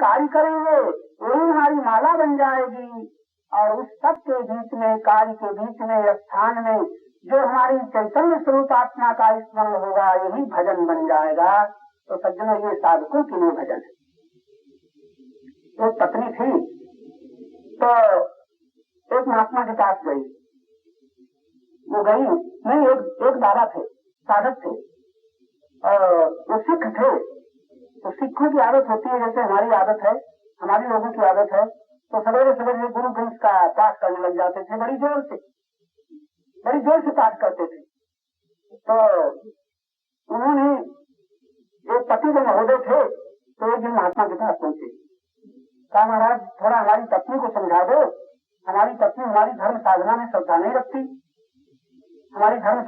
कार्य करेंगे वही हमारी माला बन जाएगी। और उस सब के बीच में, कार्य के बीच में, स्थान में जो हमारी चैतन्य स्वरूप आत्मा का स्मरण होगा यही भजन बन जाएगा। तो सज्जनों, ये साधकों के लिए भजन है। एक पत्नी थी तो एक महात्मा के पास गई। वो गई नहीं, एक दादा थे, साधक थे, और वो सिख थे। तो सिखों की आदत होती है जैसे हमारी आदत है, हमारी लोगों की आदत है, तो सवेरे सवेरे गुरु ग्रंथ का पाठ करने लग जाते थे, बड़ी जोर से पाठ करते थे। तो उन्होंने एक पति जो महोदय थे तो एक दिन महात्मा के पास पहुंचे। कहा, महाराज थोड़ा हमारी पत्नी को समझा दो, हमारी पत्नी हमारी धर्म साधना में श्रद्धा नहीं रखती। हमारी धर्म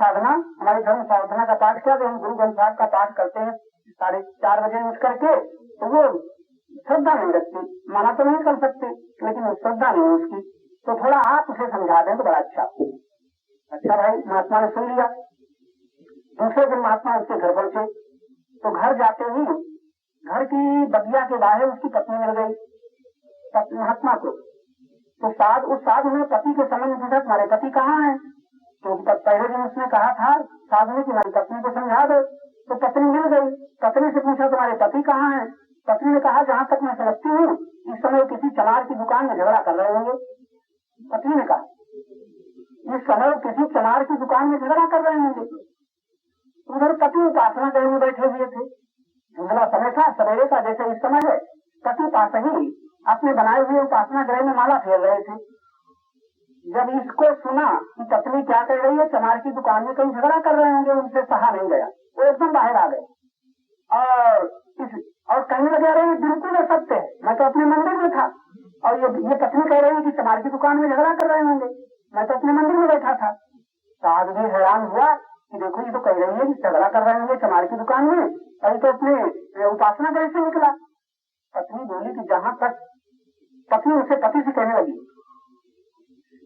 साधना का पाठ क्या, हम गुरु ग्रंथ साहब का पाठ करते हैं 4:30 बजे उठ करके, तो वो श्रद्धा नहीं रखती। मना तो नहीं कर सकते, लेकिन वो श्रद्धा नहीं उसकी, तो थोड़ा आप उसे समझा दें तो बड़ा अच्छा। अच्छा भाई, महात्मा ने सुन लिया। दूसरे दिन महात्मा उसके घर पहुंचे, तो घर जाते ही घर की बगिया के बाहर उसकी पत्नी मिल गई महात्मा को। तो उस साधु ने पति के संबंध में पूछा, तुम्हारे पति कहाँ है? तो पहले दिन उसने कहा था साधु ने, तुम्हारी पत्नी को समझा दो। तो पत्नी मिल गई। पत्नी से पूछा, तुम्हारे पति कहाँ है? पत्नी ने कहा, जहाँ तक मैं समझती हूँ इस समय किसी चमार की दुकान में झगड़ा कर रहे होंगे। पत्नी ने कहा, इस समय किसी चमार की दुकान में झगड़ा कर रहे होंगे। उधर पति उपासना गृह में बैठे हुए थे। धुंधला समय था, सवेरे का जैसे इस समय है। पति पास ही अपने बनाए हुए उपासना गृह में माला फेर रहे थे। जब इसको सुना कि पत्नी क्या कह रही है, चमार की दुकान में कहीं झगड़ा कर रहे होंगे, उनसे सहा नहीं गया, वो एकदम बाहर आ गए और कहने लगे, अरे बिल्कुल असत्य है, मैं तो अपने मंदिर में था, और ये पत्नी कह रही है कि चमार की दुकान में झगड़ा कर रहे होंगे, मैं तो अपने मंदिर में बैठा था। साधु भी हैरान हुआ कि देखो, ये तो कह रही है कि झगड़ा कर रहे होंगे चमार की दुकान में, और तो अपने उपासना गृह से निकला। पत्नी बोली कि जहाँ तक पत्नी उसे पति से कहने लगी,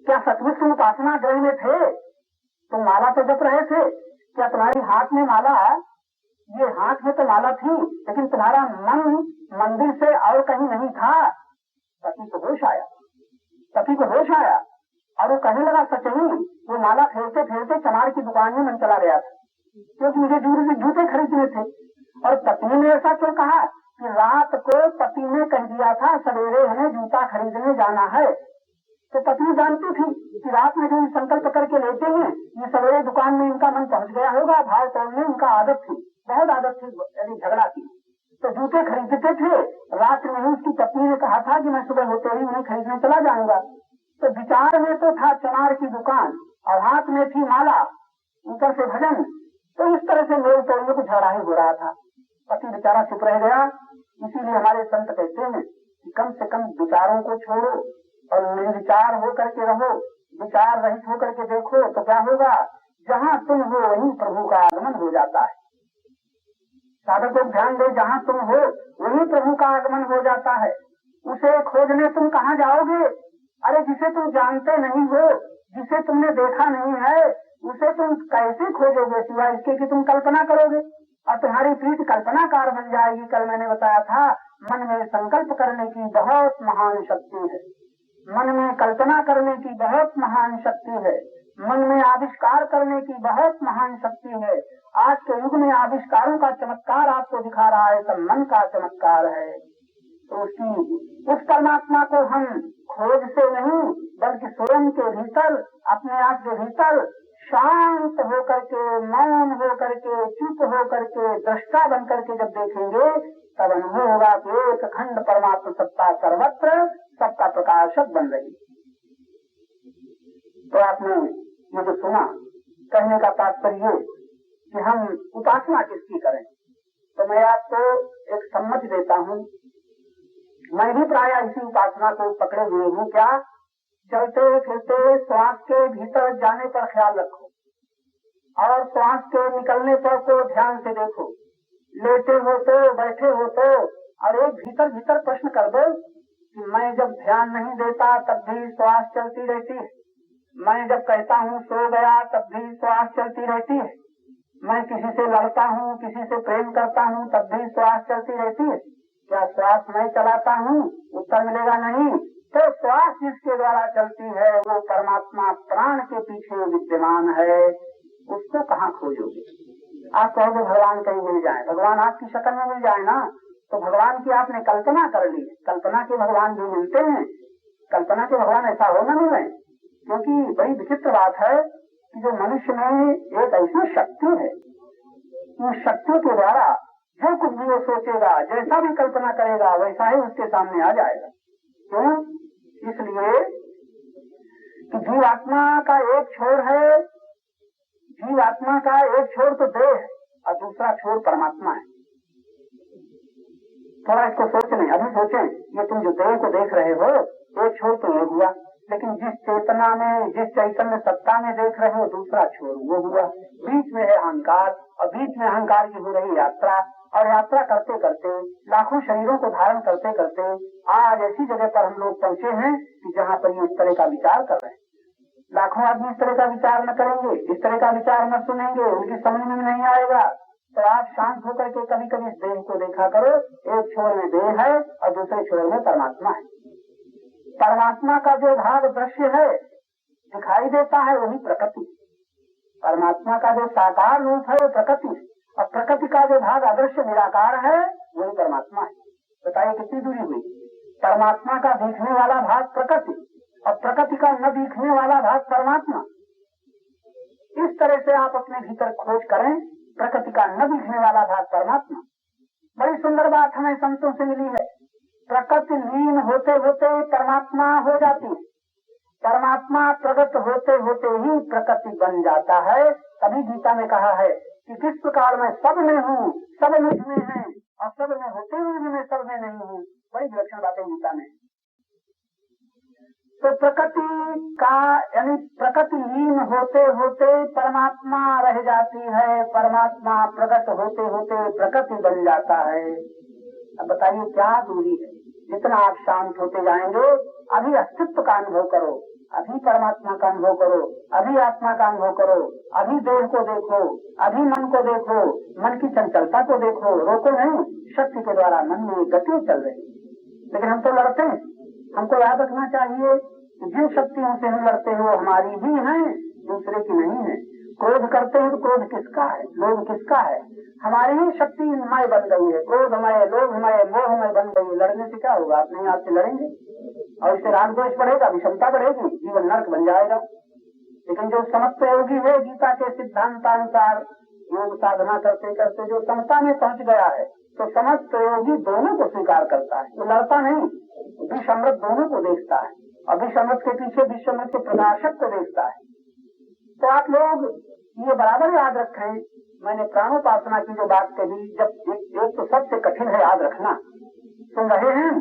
क्या सचमुच तुम उपासना गृह में थे? तुम माला तो जप रहे थे, क्या तुम्हारी हाथ में माला, ये हाथ में तो माला थी, लेकिन तुम्हारा मन मंदिर से और कहीं नहीं था? पति को होश आया और वो कहने लगा, सच ही वो माला फेरते फेरते चमार की दुकान में मन चला गया था, क्योंकि मुझे जूते खरीदने थे। और पत्नी ने ऐसा क्यों कहा कि रात को पति ने कह दिया था सवेरे हमें जूता खरीदने जाना है। तो पत्नी जानती थी कि रात में जो संकल्प करके लेते हैं, ये सवेरे दुकान में इनका मन पहुंच गया होगा, भाव तोड़ने इनका आदत थी, बहुत आदत थी, यानी झगड़ा की। तो जूते खरीदते थे, रात में ही उसकी पत्नी ने कहा था कि मैं सुबह होते ही उन्हें खरीदने चला जाऊंगा। तो विचार में तो था चमार की दुकान और हाथ में थी माला, ऊपर से भजन। तो इस तरह से मेल तोड़ने को झगड़ा ही हो रहा था। पति बेचारा चुप रह गया। इसीलिए हमारे संत कहते हैं कि कम से कम विचारों को छोड़ो और निर्विचार होकर के रहो, विचार रहित होकर के देखो, तो क्या होगा, जहाँ तुम हो वहीं प्रभु का आगमन हो जाता है। साधक को ध्यान दो, जहाँ तुम हो वहीं प्रभु का आगमन हो जाता है। उसे खोजने तुम कहाँ जाओगे? अरे जिसे तुम जानते नहीं हो, जिसे तुमने देखा नहीं है, उसे तुम कैसे खोजोगे सिवाय इसके कि तुम कल्पना करोगे और तुम्हारी पीठ कल्पनाकार बन जाएगी। कल मैंने बताया था, मन में संकल्प करने की बहुत महान शक्ति है, मन में कल्पना करने की बहुत महान शक्ति है, मन में आविष्कार करने की बहुत महान शक्ति है। आज के युग में आविष्कारों का चमत्कार आपको दिखा रहा है, सब मन का चमत्कार है। तो उस परमात्मा को हम खोज से नहीं, बल्कि स्वयं के भीतर, अपने आप के भीतर शांत होकर के, मौन होकर के, चुप होकर के, दृष्टा बन करके जब देखेंगे, तब अनुभव होगा कि एक खंड परमात्मा सत्ता सर्वत्र, सबका प्रकाशक बन रही। तो आपने ये जो सुना, कहने का तात्पर्य कि हम उपासना किसकी करें, तो मैं आपको एक सम्मति देता हूँ। मैं भी प्राय इसी उपासना को पकड़े हुए हूँ। क्या? चलते फिरते श्वास के भीतर जाने पर ख्याल रखो और श्वास के निकलने पर को ध्यान से देखो। लेटे हो तो, बैठे हो तो, और एक भीतर भीतर प्रश्न कर दो कि मैं जब ध्यान नहीं देता तब भी श्वास चलती रहती है, मैं जब कहता हूँ सो गया तब भी श्वास चलती रहती है, मैं किसी से लड़ता हूँ, किसी से प्रेम करता हूँ, तब भी श्वास चलती रहती है। क्या श्वास मैं चलाता हूँ? उत्तर मिलेगा नहीं। तो श्वास जिसके द्वारा चलती है वो परमात्मा प्राण के पीछे विद्यमान है, उसको कहाँ खोजोगे? आप कहोगे भगवान कहीं मिल जाए, भगवान आपकी शक्ल में मिल जाए ना, तो भगवान की आपने कल्पना कर ली। कल्पना के भगवान भी मिलते हैं, कल्पना के भगवान ऐसा हो न मिले। क्योंकि बड़ी विचित्र बात है कि जो मनुष्य में एक ऐसी शक्ति है, उस शक्तियों के द्वारा जो कुछ भी वो सोचेगा, जैसा भी कल्पना करेगा, वैसा ही उसके सामने आ जाएगा। क्यों? इसलिए कि जीवात्मा का एक छोर है, जीवात्मा का एक छोर तो देह और दूसरा छोर परमात्मा है। थोड़ा इसको सोच लें, अभी सोचें, ये तुम जो देह को देख रहे हो, एक छोर तो ये हुआ, लेकिन जिस चेतना में, जिस चैतन्य सत्ता में देख रहे हो, दूसरा छोर वो हुआ। बीच में है अहंकार, और बीच में अहंकार की हो रही यात्रा, और यात्रा करते करते, लाखों शरीरों को धारण करते करते आज ऐसी जगह पर हम लोग पहुँचे हैं कि जहाँ पर ये इस तरह का विचार कर रहे हैं। लाखों आदमी इस तरह का विचार न करेंगे, इस तरह का विचार न सुनेंगे, उनकी समझ में नहीं आएगा। तो आप शांत होकर के कभी कभी इस देह को देखा करो, एक छोर में देह है और दूसरे छोर में परमात्मा है। परमात्मा का जो भाग दृश्य है, दिखाई देता है, वही प्रकृति। परमात्मा का जो साकार रूप है वो प्रकृति, और प्रकृति का जो भाग अदृश्य निराकार है वही परमात्मा है। बताइए कितनी दूरी हुई? परमात्मा का दिखने वाला भाग प्रकृति और प्रकृति का न दिखने वाला भाग परमात्मा। इस तरह से आप अपने भीतर खोज करें, प्रकृति का न दिखने वाला भाग परमात्मा। बड़ी सुंदर बात हमें संतों से मिली है। प्रकृति लीन होते होते परमात्मा हो जाती है, परमात्मा प्रगट होते होते ही प्रकृति बन जाता है। तभी गीता में कहा है कि विश्व काल में सब में हूँ, सब मुझ में है, और सब में होते हुए भी मैं सब में नहीं हूँ। बड़ी विलक्षण बातें गीता में। तो प्रकृति का यानी प्रकृति लीन होते होते परमात्मा रह जाती है, परमात्मा प्रकट होते होते प्रकृति बन जाता है। अब बताइए क्या दूरी है? जितना आप शांत होते जाएंगे, अभी अस्तित्व का अनुभव करो, अभी परमात्मा का अनुभव करो, अभी आत्मा का अनुभव करो, अभी देह को देखो, अभी मन को देखो, मन की चंचलता को देखो, रोको नहीं। शक्ति के द्वारा मन में गति चल रही, लेकिन हम तो लड़ते हैं। हमको याद रखना चाहिए कि जिन शक्तियों से हम लड़ते हैं वो हमारी भी हैं, दूसरे की नहीं है। क्रोध करते हैं तो क्रोध किसका है, लोभ किसका है? हमारी ही शक्ति मय बन गई है, क्रोधमय, लोभमय, मोहमय बन गई है। लड़ने से क्या होगा? अपने आप से लड़ेंगे और इससे राग द्वेष बढ़ेगा, विषमता बढ़ेगी, जीवन नरक बन जाएगा। लेकिन जो समस्त योगी है, गीता के सिद्धांतानुसार योग साधना करते करते जो समता में पहुंच गया है, तो समस्त योगी दोनों को स्वीकार करता है। वो लड़ता नहीं, विषमृत दोनों को देखता है, और विषमृत के पीछे विषमृत के प्रकाशक को देखता है। तो आप लोग ये बराबर याद रखें, मैंने प्राणोपासना की जो बात कही, जब एक तो सबसे कठिन है याद रखना, सुन रहे हैं,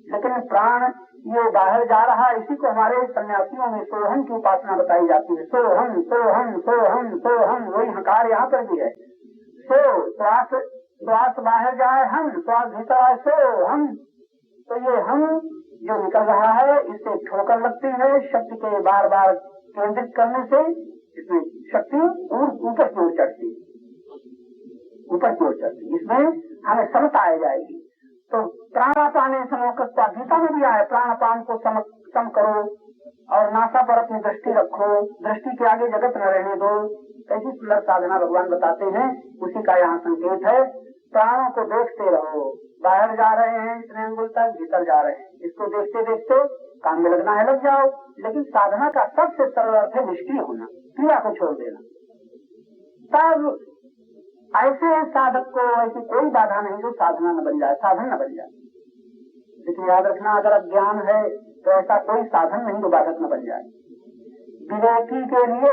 लेकिन प्राण ये बाहर जा रहा है, इसी को हमारे सन्यासियों में सोहम की उपासना बताई जाती है। सोहम सोहम सोहम सोहम, वही हकार यहाँ पर भी है। सो श्वास, श्वास बाहर जाए हम, श्वास भीतर आए सो हम। तो ये हम जो निकल रहा है, इससे ठोकर लगती है शक्ति के बार बार केंद्रित करने से, इसमें शक्ति ऊपर की ओर चढ़ती, ऊपर की ओर चढ़ती, इसमें हमें समता आ जाएगी। तो प्राणापान समोकत्वा गीता में भी आया, प्राणापान को सम करो और नासा पर अपनी दृष्टि रखो, दृष्टि के आगे जगत न रहने दो। ऐसी सुंदर साधना भगवान बताते हैं, उसी का यहाँ संकेत है। प्राणों को देखते रहो, बाहर जा रहे हैं इतने अंगुल तक, भीतर जा रहे हैं, इसको देखते देखते काम में लगना है लग जाओ। लेकिन साधना का सबसे सरल अर्थ है निष्क्रिय होना, क्रिया को छोड़ देना। तब ऐसे साधक को ऐसी कोई बाधा नहीं जो साधना न बन जाए, साधन न बन जाए। लेकिन याद रखना, अगर अज्ञान है तो ऐसा कोई साधन नहीं जो बाधक न बन जाए। विवेकी के लिए,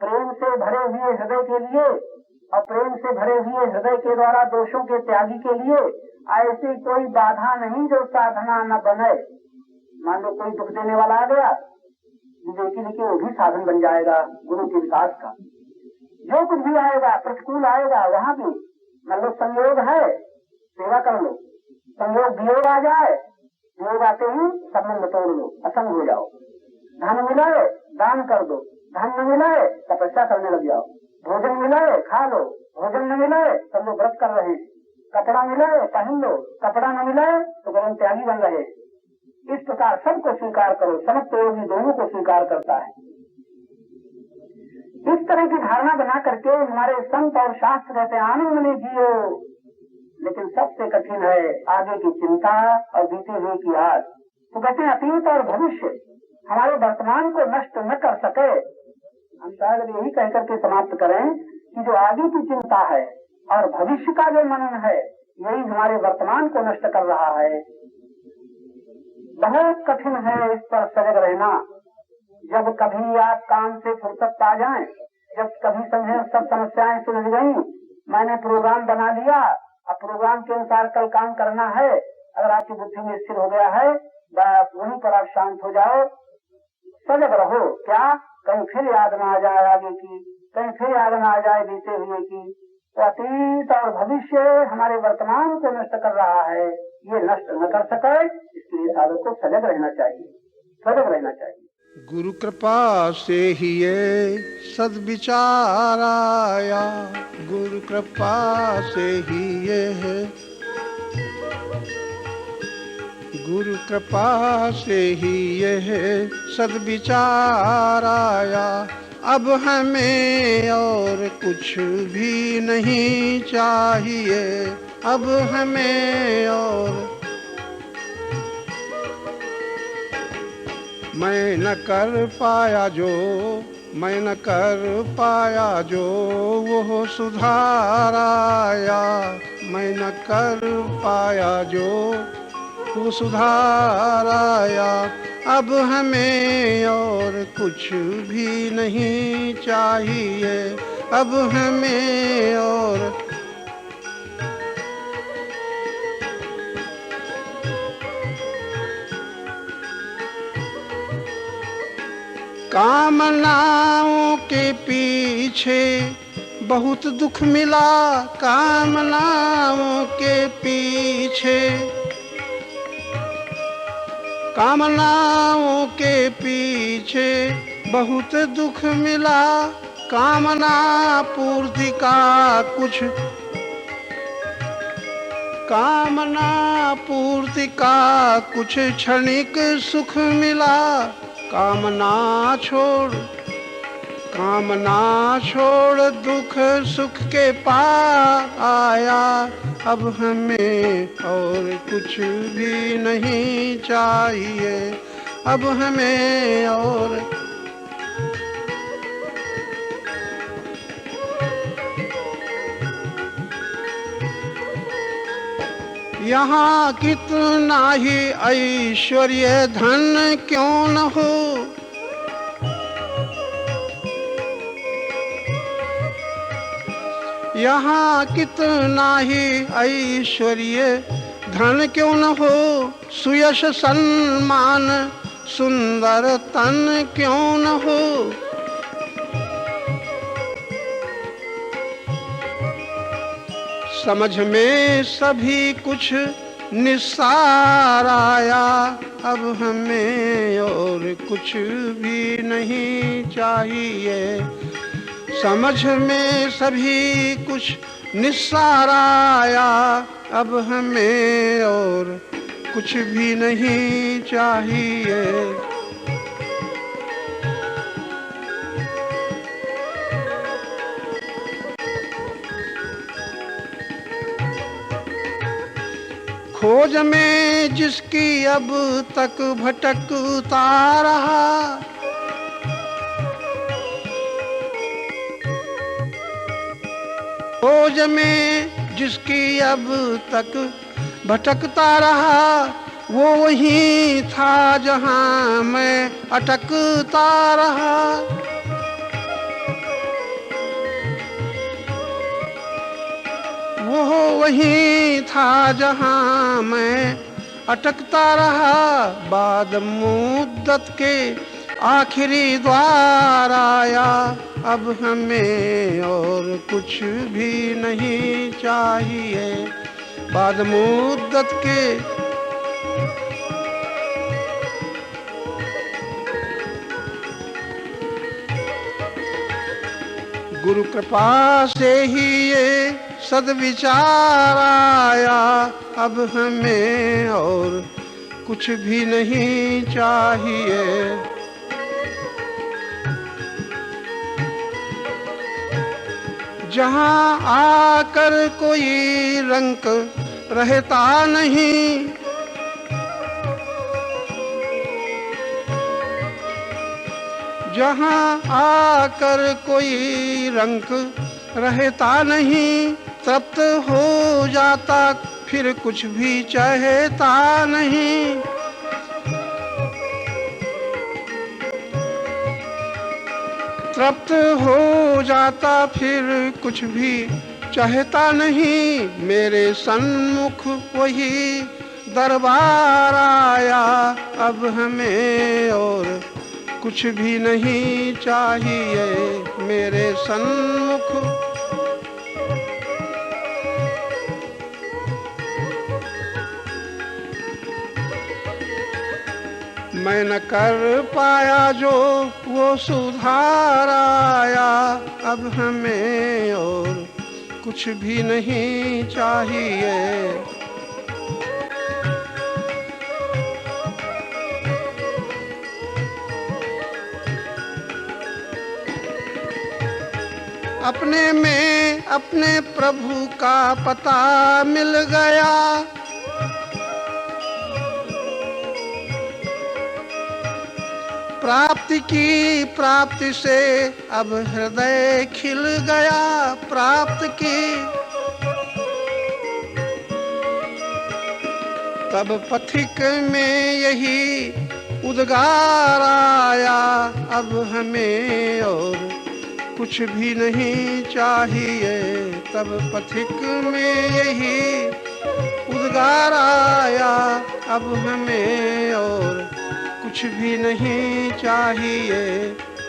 प्रेम से भरे हुए हृदय के लिए, और प्रेम से भरे हुए हृदय के द्वारा दोषों के त्यागी के लिए ऐसी कोई बाधा नहीं जो साधना न बने। मान लो कोई दुख देने वाला आ गया, विवेकी लिखे वो भी साधन बन जाएगा गुरु के विकास का। जो कुछ भी आएगा, प्रतिकूल आएगा, वहाँ भी मान लो संयोग है, सेवा कर लो। संयोग वियोग आ जाए, वियोग आते ही संबंध तोड़ लो, असंग हो जाओ। धन मिलाए दान कर दो, धन न मिलाए तपस्या करने लग जाओ। भोजन मिलाए खा लो, भोजन न मिलाए सब लोग व्रत कर रहे हैं। कपड़ा मिले पहन लो, कपड़ा न मिले तो गरम त्यागी बन रहे। इस प्रकार सबको स्वीकार करो, समस्त योगी दोनों को स्वीकार करता है। इस तरह की धारणा बना करके हमारे संत और शास्त्र कहते हैं आनंद में जियो। लेकिन सबसे कठिन है आगे की चिंता और बीते हुए की याद। तो कहते हैं अतीत और भविष्य हमारे वर्तमान को नष्ट न कर सके। हम शायद यही कह करके समाप्त करें कि जो आगे की चिंता है और भविष्य का जो मनन है यही हमारे वर्तमान को नष्ट कर रहा है। बहुत कठिन है इस पर सजग रहना। जब कभी आप काम से फुर्सत पा जाएं, जब कभी समझे सब समस्याएं सुलझ गई, मैंने प्रोग्राम बना लिया, अब प्रोग्राम के अनुसार कल काम करना है, अगर आपकी बुद्धि में स्थिर हो गया है बस वहीं पर आप शांत हो जाओ, सजग रहो। क्या कहीं फिर याद न आ जाए आगे की, कहीं फिर याद न आ जाए बीते हुए की। तो अतीत और भविष्य हमारे वर्तमान को नष्ट कर रहा है, ये नष्ट न कर सके इसलिए साधक को सजग रहना चाहिए, सजग रहना चाहिए। गुरु कृपा से ही ये सद्विचार आया, गुरु कृपा से ही ये है, गुरु कृपा से ही ये है सद्विचार आया। अब हमें और कुछ भी नहीं चाहिए, अब हमें और मैं न कर पाया जो, मैं न कर पाया जो वो सुधार आया, मैं न कर पाया जो वो सुधार आया। अब हमें और कुछ भी नहीं चाहिए, अब हमें और कामनाओं के पीछे बहुत दुख मिला, कामनाओं के पीछे, कामनाओं के पीछे बहुत दुख मिला। कामना पूर्ति का कुछ, कामना पूर्ति का कुछ क्षणिक सुख मिला। कामना छोड़, कामना छोड़ दुख सुख के पार आया। अब हमें और कुछ भी नहीं चाहिए, अब हमें और यहाँ कितना ही ऐश्वर्य धन क्यों न हो, यहाँ कितना ही ऐश्वर्य धन क्यों न हो, सुयश सम्मान सुंदर तन क्यों न हो। समझ में सभी कुछ निस्सार आया। अब हमें और कुछ भी नहीं चाहिए, समझ में सभी कुछ निस्सार आया। अब हमें और कुछ भी नहीं चाहिए। खोज में जिसकी अब तक भटकता रहा, खोज में जिसकी अब तक भटकता रहा, वो वहीं था जहां मैं अटकता रहा। वो वहीं था जहां मैं अटकता रहा। बाद मुद्दत के आखिरी द्वार आया। अब हमें और कुछ भी नहीं चाहिए, बाद मुद्दत के गुरु कृपा से ही ये सद्विचार आया, अब हमें और कुछ भी नहीं चाहिए। जहाँ आकर कोई रंक रहता नहीं, जहाँ आकर कोई रंक रहता नहीं, तृप्त हो जाता फिर कुछ भी चाहता नहीं। तृप्त हो जाता फिर कुछ भी चाहता नहीं। मेरे सन्मुख वही दरबार आया, अब हमें और कुछ भी नहीं चाहिए। मेरे सन्मुख मैं न कर पाया जो वो सुधार आया, अब हमें और कुछ भी नहीं चाहिए। अपने में अपने प्रभु का पता मिल गया, प्राप्ति की प्राप्ति से अब हृदय खिल गया। प्राप्त की तब पथिक में यही उद्गार आया, अब हमें और कुछ भी नहीं चाहिए। तब पथिक में यही उद्गार आया, अब हमें और कुछ भी नहीं चाहिए।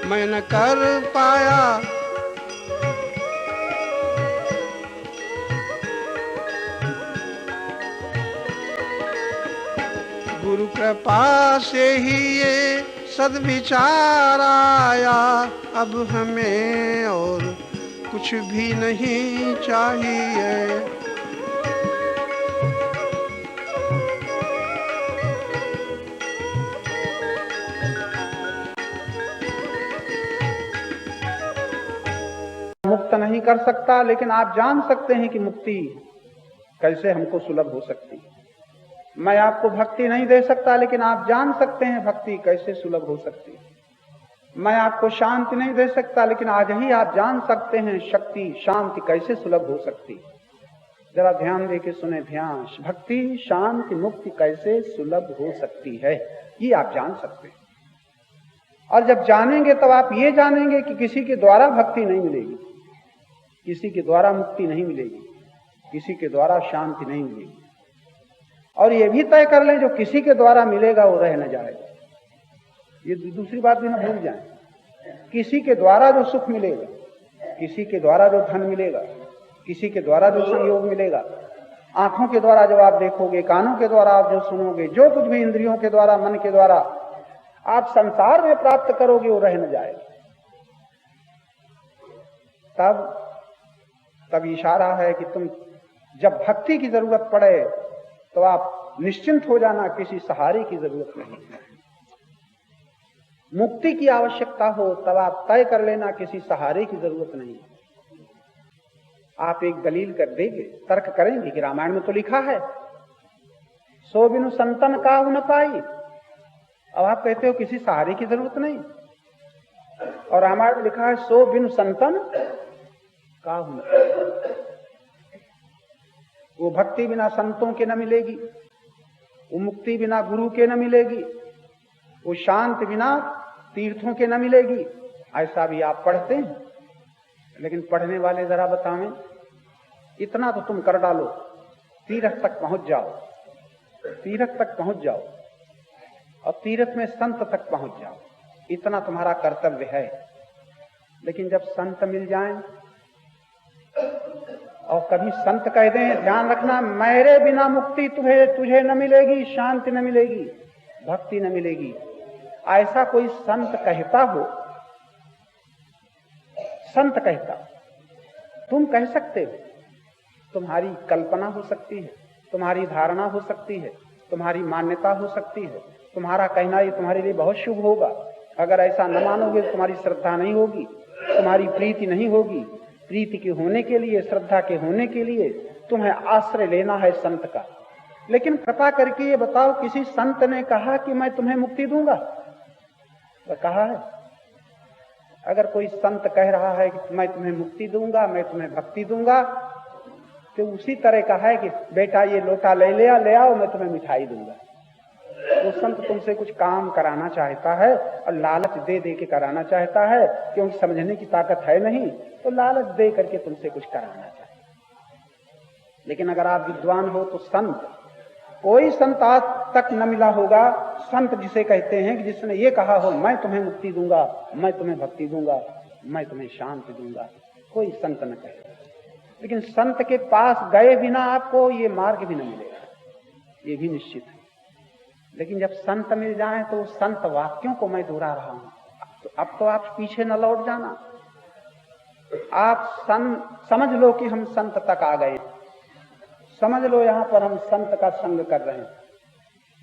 मैं न कर पाया गुरु कृपा से ही ये सद्विचार आया, अब हमें और कुछ भी नहीं चाहिए। मुक्त नहीं कर सकता, लेकिन आप जान सकते हैं कि मुक्ति कैसे हमको सुलभ हो सकती है। मैं आपको भक्ति नहीं दे सकता, लेकिन आप जान सकते हैं भक्ति कैसे सुलभ हो सकती है। मैं आपको शांति नहीं दे सकता, लेकिन आज ही आप जान सकते हैं शक्ति शांति कैसे सुलभ हो सकती है। जरा ध्यान दे के सुने, ध्यान। भक्ति शांति मुक्ति कैसे सुलभ हो सकती है, ये आप जान सकते हैं। और जब जानेंगे तब आप ये जानेंगे कि किसी के द्वारा भक्ति नहीं मिलेगी, किसी के द्वारा मुक्ति नहीं मिलेगी, किसी के द्वारा शांति नहीं मिलेगी। और ये भी तय कर लें जो किसी के द्वारा मिलेगा वो रह न जाएगा। ये दूसरी बात भी ना भूल जाएं। किसी के द्वारा जो सुख मिलेगा, किसी के द्वारा जो धन मिलेगा, किसी के द्वारा जो संयोग मिलेगा, आंखों के द्वारा जो आप देखोगे, कानों के द्वारा आप जो सुनोगे, जो कुछ भी इंद्रियों के द्वारा मन के द्वारा आप संसार में प्राप्त करोगे वो रह न जाएगा। तब इशारा है कि तुम जब भक्ति की जरूरत पड़े तो आप निश्चिंत हो जाना, किसी सहारे की जरूरत नहीं। मुक्ति की आवश्यकता हो तब आप तय कर लेना, किसी सहारे की जरूरत नहीं। आप एक दलील कर देंगे, तर्क करेंगे कि रामायण में तो लिखा है सो बिनु संतन काहु न पाई। अब आप कहते हो किसी सहारे की जरूरत नहीं, और रामायण में लिखा है सो बिनु संतन काहु न पाई। वो भक्ति बिना संतों के न मिलेगी, वो मुक्ति बिना गुरु के न मिलेगी, वो शांति बिना तीर्थों के न मिलेगी। ऐसा भी आप पढ़ते हैं, लेकिन पढ़ने वाले जरा बतावें, इतना तो तुम कर डालो, तीर्थ तक पहुंच जाओ, तीर्थ तक पहुंच जाओ, और तीर्थ में संत तक पहुंच जाओ, इतना तुम्हारा कर्तव्य है। लेकिन जब संत मिल जाएं और कभी संत कह दें, ध्यान रखना, मेरे बिना मुक्ति तुझे न मिलेगी, शांति न मिलेगी, भक्ति न मिलेगी, ऐसा कोई संत कहता हो, संत कहता, तुम कह सकते हो, तुम्हारी कल्पना हो सकती है, तुम्हारी धारणा हो सकती है, तुम्हारी मान्यता हो सकती है, तुम्हारा कहना ये तुम्हारे लिए बहुत शुभ होगा। अगर ऐसा न मानोगे तो तुम्हारी श्रद्धा नहीं होगी, तुम्हारी प्रीति नहीं होगी। प्रीति के होने के लिए, श्रद्धा के होने के लिए तुम्हें आश्रय लेना है संत का। लेकिन कृपा करके ये बताओ, किसी संत ने कहा कि मैं तुम्हें मुक्ति दूंगा? तो कहा है? अगर कोई संत कह रहा है कि मैं तुम्हें मुक्ति दूंगा, मैं तुम्हें भक्ति दूंगा, तो उसी तरह का है कि बेटा ये लोटा ले आओ, मैं तुम्हें मिठाई दूंगा। वो संत तुमसे कुछ काम कराना चाहता है और लालच दे दे के कराना चाहता है, क्योंकि समझने की ताकत है नहीं, तो लालच दे करके तुमसे कुछ कराना चाहता है। लेकिन अगर आप विद्वान हो तो संत, कोई संत आज तक न मिला होगा, संत जिसे कहते हैं कि जिसने ये कहा हो मैं तुम्हें मुक्ति दूंगा, मैं तुम्हें भक्ति दूंगा, मैं तुम्हें शांति दूंगा, कोई संत न कहे। लेकिन संत के पास गए बिना आपको ये मार्ग भी न मिलेगा, ये भी निश्चित है। लेकिन जब संत मिल जाए तो संत वाक्यों को मैं दोहरा रहा हूं, तो अब तो आप पीछे न लौट जाना। आप समझ लो कि हम संत तक आ गए, समझ लो यहां पर हम संत का संग कर रहे हैं।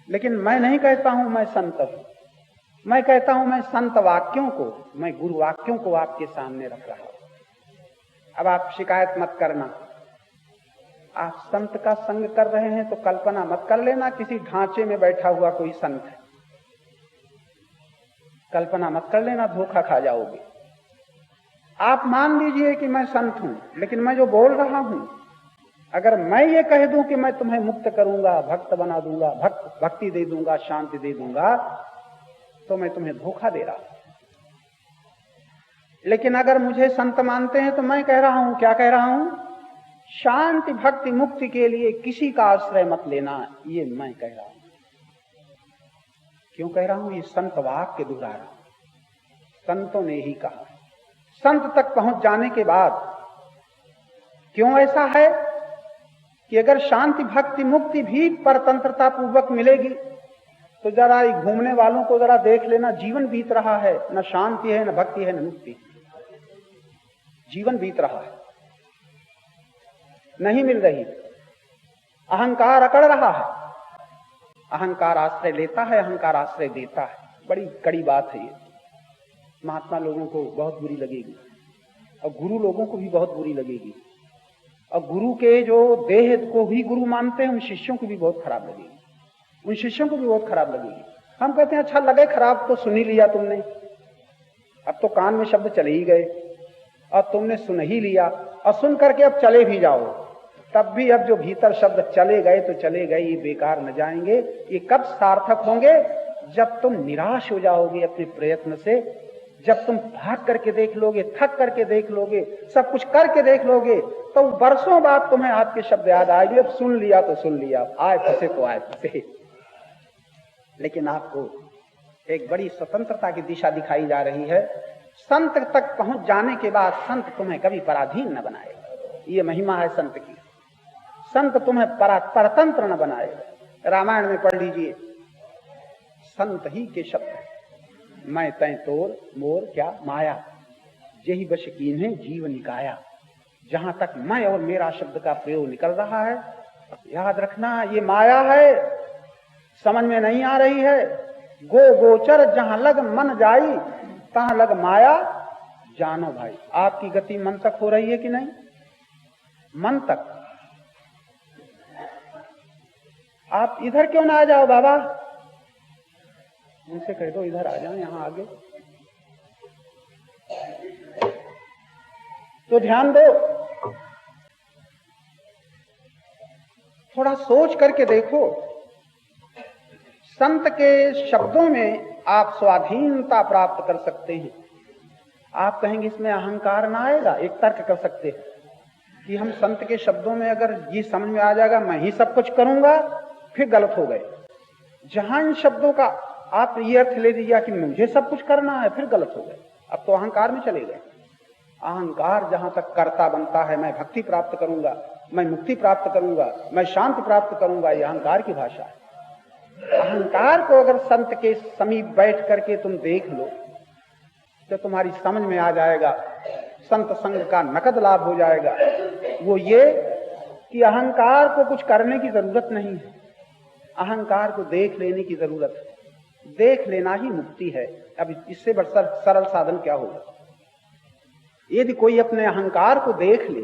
लेकिन मैं नहीं कहता हूं मैं संत हूं, मैं कहता हूं मैं संत वाक्यों को, मैं गुरु वाक्यों को आपके सामने रख रहा हूं। अब आप शिकायत मत करना, आप संत का संग कर रहे हैं तो कल्पना मत कर लेना किसी ढांचे में बैठा हुआ कोई संत है। कल्पना मत कर लेना, धोखा खा जाओगे। आप मान लीजिए कि मैं संत हूं, लेकिन मैं जो बोल रहा हूं, अगर मैं ये कह दूं कि मैं तुम्हें मुक्त करूंगा, भक्त बना दूंगा, भक्ति दे दूंगा, शांति दे दूंगा, तो मैं तुम्हें धोखा दे रहा हूं। लेकिन अगर मुझे संत मानते हैं तो मैं कह रहा हूं, क्या कह रहा हूं? शांति भक्ति मुक्ति के लिए किसी का आश्रय मत लेना, ये मैं कह रहा हूं। क्यों कह रहा हूं? ये संत वाक्य दोहरा रहा हूं, संतों ने ही कहा। संत तक पहुंच जाने के बाद क्यों ऐसा है कि अगर शांति भक्ति मुक्ति भी परतंत्रता पूर्वक मिलेगी तो जरा घूमने वालों को जरा देख लेना, जीवन बीत रहा है, न शांति है, न भक्ति है, न मुक्ति, जीवन बीत रहा है, नहीं मिल रही। अहंकार अकड़ रहा है, अहंकार आश्रय लेता है, अहंकार आश्रय देता है। बड़ी कड़ी बात है ये, महात्मा लोगों को बहुत बुरी लगेगी और गुरु लोगों को भी बहुत बुरी लगेगी, और गुरु के जो देह को भी गुरु मानते हैं उन शिष्यों को भी बहुत खराब लगेगी, उन शिष्यों को भी बहुत खराब लगेगी। हम कहते हैं अच्छा लगे खराब तो सुन ही लिया तुमने, अब तो कान में शब्द चले ही गए और तुमने सुन ही लिया, और सुन करके अब चले भी जाओ, तब भी अब जो भीतर शब्द चले गए तो चले गए, ये बेकार न जाएंगे। ये कब सार्थक होंगे? जब तुम निराश हो जाओगे अपने प्रयत्न से, जब तुम भाग करके देख लोगे, थक करके देख लोगे, सब कुछ करके देख लोगे, तो वर्षों बाद तुम्हें हाथ के शब्द याद आएंगे। अब सुन लिया तो सुन लिया, आए फंसे तो आए फंसे। लेकिन आपको एक बड़ी स्वतंत्रता की दिशा दिखाई जा रही है। संत तक पहुंच जाने के बाद संत तुम्हें कभी पराधीन न बनाएगा, ये महिमा है संत की। संत तुम्हें परतंत्र न बनाएगा। रामायण में पढ़ लीजिए, संत ही के शब्द, मैं तै तोर मोर क्या माया, यही वश कीन्हे जीव निकाया। जहां तक मैं और मेरा शब्द का प्रयोग निकल रहा है, याद रखना ये माया है, समझ में नहीं आ रही है। गो गोचर जहां लग मन जाई, तहां लग माया जानो भाई। आपकी गति मन तक हो रही है कि नहीं? मन तक। आप इधर क्यों ना आ जाओ बाबा? उनसे कह दो इधर आ जाओ, यहां आगे तो ध्यान दो, थोड़ा सोच करके देखो। संत के शब्दों में आप स्वाधीनता प्राप्त कर सकते हैं। आप कहेंगे इसमें अहंकार ना आएगा? एक तर्क कर सकते हैं कि हम संत के शब्दों में अगर ये समझ में आ जाएगा मैं ही सब कुछ करूंगा, फिर गलत हो गए। जहां इन शब्दों का आप ये अर्थ ले लीजिए कि मुझे सब कुछ करना है, फिर गलत हो गए, अब तो अहंकार में चले गए। अहंकार जहां तक कर्ता बनता है, मैं भक्ति प्राप्त करूंगा, मैं मुक्ति प्राप्त करूंगा, मैं शांति प्राप्त करूंगा, ये अहंकार की भाषा है। अहंकार को अगर संत के समीप बैठ करके तुम देख लो तो तुम्हारी समझ में आ जाएगा, संत संग का नकद लाभ हो जाएगा। वो ये कि अहंकार को कुछ करने की जरूरत नहीं है, अहंकार को देख लेने की जरूरत है। देख लेना ही मुक्ति है। अब इससे बड़ा सरल साधन क्या होगा? यदि कोई अपने अहंकार को देख ले,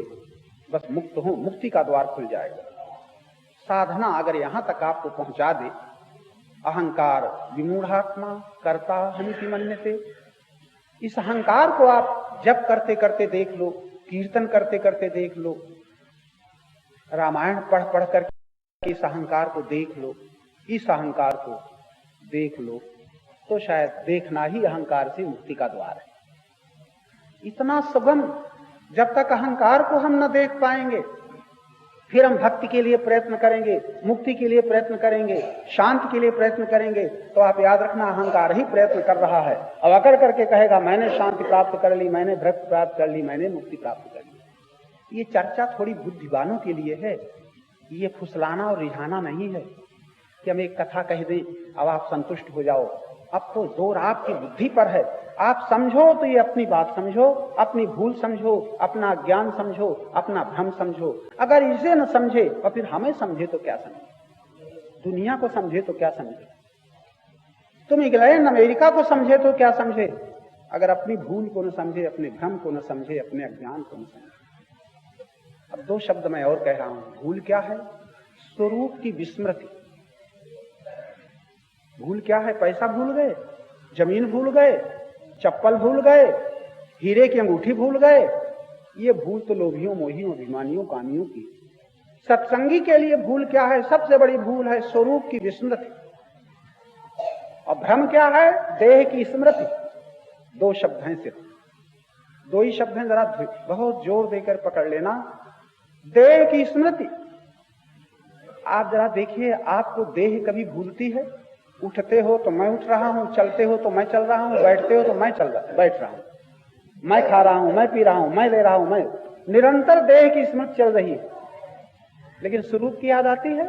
बस मुक्त हो, मुक्ति का द्वार खुल जाएगा। साधना अगर यहां तक आपको पहुंचा दे, अहंकार विमूढ़ात्मा कर्ता हमिति मन्यते, इस अहंकार को आप जप करते करते देख लो, कीर्तन करते करते देख लो, रामायण पढ़ पढ़ कर इस अहंकार को देख लो, इस अहंकार को देख लो, तो शायद देखना ही अहंकार से मुक्ति का द्वार है। इतना सुगम, जब तक अहंकार को हम न देख पाएंगे, फिर हम भक्ति के लिए प्रयत्न करेंगे, मुक्ति के लिए प्रयत्न करेंगे, शांति के लिए प्रयत्न करेंगे, तो आप याद रखना अहंकार ही प्रयत्न कर रहा है। अब अकड़ करके कहेगा मैंने शांति प्राप्त कर ली, मैंने भक्ति प्राप्त कर ली, मैंने मुक्ति प्राप्त कर ली। ये चर्चा थोड़ी बुद्धिमानों के लिए है, ये फुसलाना और रिझाना नहीं है कि हम एक कथा कह दें अब आप संतुष्ट हो जाओ। अब तो जोर आपकी बुद्धि पर है। आप समझो तो ये अपनी बात समझो, अपनी भूल समझो, अपना ज्ञान समझो, अपना भ्रम समझो। अगर इसे न समझे और फिर हमें समझे तो क्या समझे, दुनिया को समझे तो क्या समझे, तुम इंग्लैंड अमेरिका को समझे तो क्या समझे, अगर अपनी भूल को न समझे, अपने भ्रम को न समझे, अपने अज्ञान को न समझे। अब दो शब्द मैं और कह रहा हूं। भूल क्या है? स्वरूप की विस्मृति। भूल क्या है? पैसा भूल गए, जमीन भूल गए, चप्पल भूल गए, हीरे की अंगूठी भूल गए। ये भूल तो लोभियों, मोहियों, अभिमानियों, कामियों की। सत्संगी के लिए भूल क्या है? सबसे बड़ी भूल है स्वरूप की विस्मृति। और भ्रम क्या है? देह की स्मृति। दो शब्द हैं, सिर्फ दो ही शब्द हैं, जरा बहुत जोर देकर पकड़ लेना। देह की स्मृति। आप जरा देखिए, आपको देह कभी भूलती है? उठते हो तो मैं उठ रहा हूं, चलते हो तो मैं चल रहा हूं, बैठते हो तो मैं बैठ रहा हूं, मैं खा रहा हूं, मैं पी रहा हूं, मैं ले रहा हूं, मैं निरंतर देह की स्मृति चल रही है। लेकिन स्वरूप की याद आती है?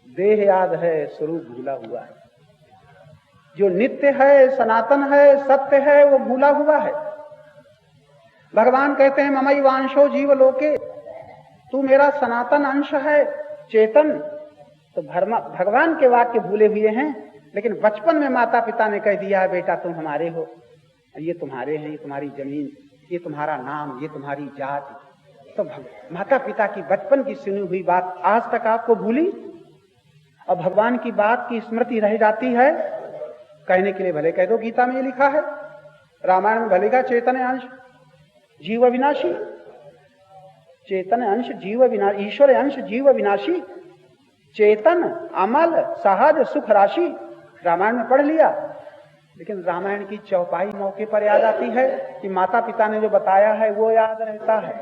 देह याद है, स्वरूप भूला हुआ है। जो नित्य है, सनातन है, सत्य है, वो भूला हुआ है। भगवान कहते हैं ममई वांशो जीव लोके, तू मेरा सनातन अंश है, चेतन। तो भगवान के वाक्य भूले हुए हैं, लेकिन बचपन में माता पिता ने कह दिया है बेटा तुम हमारे हो, ये तुम्हारे हैं, ये तुम्हारी जमीन, ये तुम्हारा नाम, ये तुम्हारी जात। तो माता पिता की बचपन की सुनी हुई बात आज तक आपको भूली, और भगवान की बात की स्मृति रह जाती है। कहने के लिए भले कह दो, गीता में ये लिखा है, रामायण में भले का चेतन अंश जीव विनाशी, चेतन अंश जीव विनाशी, ईश्वर अंश जीव विनाशी, चेतन अमल सहज सुख राशि। रामायण में पढ़ लिया, लेकिन रामायण की चौपाई मौके पर याद आती है कि माता पिता ने जो बताया है वो याद रहता है।